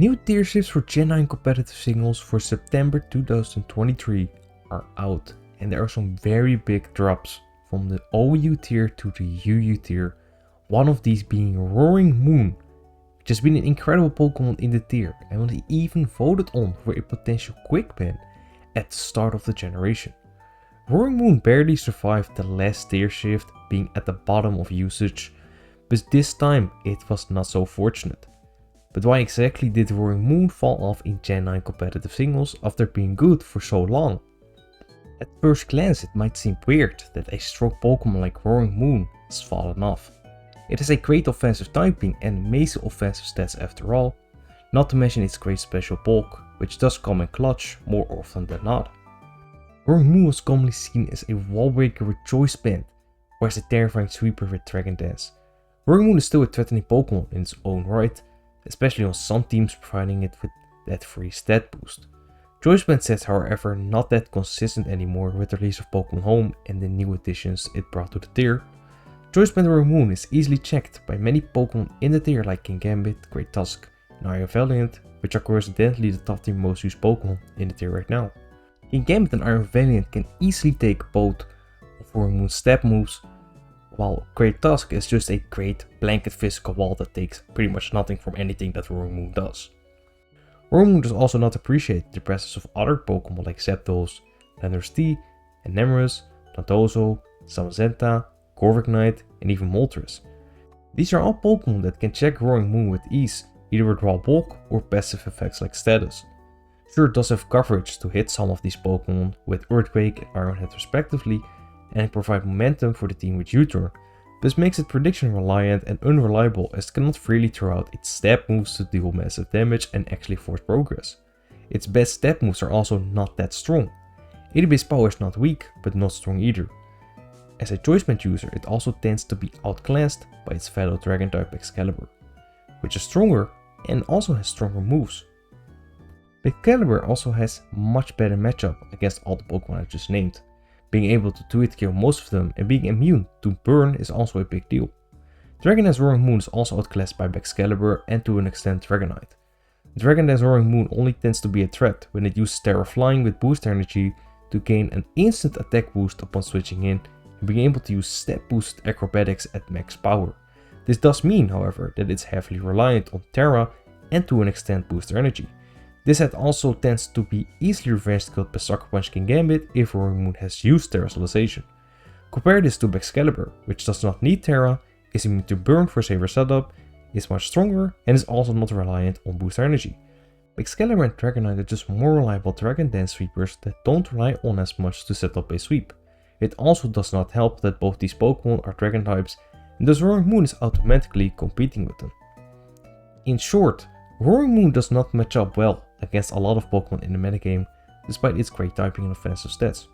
new tier shifts for Gen 9 competitive singles for September 2023 are out, and there are some very big drops from the OU tier to the UU tier, one of these being Roaring Moon, which has been an incredible Pokemon in the tier and was even voted on for a potential quick ban at the start of the generation. Roaring Moon barely survived the last tier shift, being at the bottom of usage, but this time it was not so fortunate. But why exactly did Roaring Moon fall off in Gen 9 competitive singles after being good for so long? At first glance it might seem weird that a strong Pokemon like Roaring Moon has fallen off. It has a great offensive typing and amazing offensive stats after all, not to mention its great special bulk, which does come in clutch more often than not. Roaring Moon was commonly seen as a wall breaker with Choice Band, or as a terrifying sweeper with Dragon Dance. Roaring Moon is still a threatening Pokemon in its own right, especially on some teams providing it with that free stat boost. Choice Band sets, however, not that consistent anymore with the release of Pokemon Home and the new additions it brought to the tier. Choice Band Roaring Moon is easily checked by many Pokemon in the tier like Kingambit, Great Tusk, and Iron Valiant, which are coincidentally the top 3 most used Pokemon in the tier right now. Kingambit and Iron Valiant can easily take both of Roaring Moon's stab moves, while Great Tusk is just a great blanket physical wall that takes pretty much nothing from anything that Roaring Moon does. Roaring Moon does also not appreciate the presence of other Pokemon like Zapdos, Landorus T, Enamorus, Plantoso, Zamazenta, Corviknight, and even Moltres. These are all Pokemon that can check Roaring Moon with ease, either with raw bulk or passive effects like status. Sure, it does have coverage to hit some of these Pokemon with Earthquake and Iron Head respectively, and provide momentum for the team with U-turn. This makes it prediction reliant and unreliable as it cannot freely throw out its stab moves to deal massive damage and actually force progress. Its best stab moves are also not that strong. 80 base power is not weak, but not strong either. As a Choice Band user, it also tends to be outclassed by its fellow Dragon type Excalibur, which is stronger and also has stronger moves. Excalibur also has much better matchup against all the Pokemon I just named. Being able to 2-hit kill most of them and being immune to burn is also a big deal. Dragon Dance Roaring Moon is also outclassed by Excalibur and to an extent Dragonite. Dragon Dance Roaring Moon only tends to be a threat when it uses Terra Flying with boost energy to gain an instant attack boost upon switching in and being able to use step boosted acrobatics at max power. This does mean, however, that it's heavily reliant on Terra and to an extent booster energy. This set also tends to be easily revenge killed by Sucker Punch Kingambit if Roaring Moon has used Terrasolization. Compare this to Excalibur, which does not need Terra, is immune to burn for safer setup, is much stronger, and is also not reliant on booster energy. Excalibur and Dragonite are just more reliable Dragon Dance sweepers that don't rely on as much to set up a sweep. It also does not help that both these Pokemon are Dragon types, and thus Roaring Moon is automatically competing with them. In short, Roaring Moon does not match up well against a lot of Pokemon in the metagame, despite its great typing and offensive stats.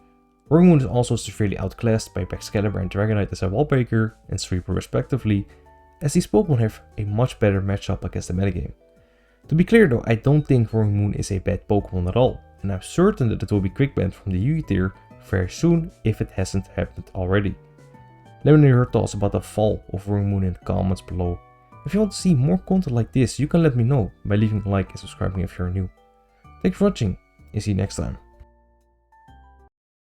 Roaring Moon is also severely outclassed by Excalibur and Dragonite as a wallbreaker and sweeper respectively, as these Pokemon have a much better matchup against the metagame. To be clear though, I don't think Roaring Moon is a bad Pokemon at all, and I'm certain that it will be quick banned from the UU tier very soon if it hasn't happened already. Let me know your thoughts about the fall of Roaring Moon in the comments below. If you want to see more content like this, you can let me know by leaving a like and subscribing if you're new. Thanks for watching and see you next time.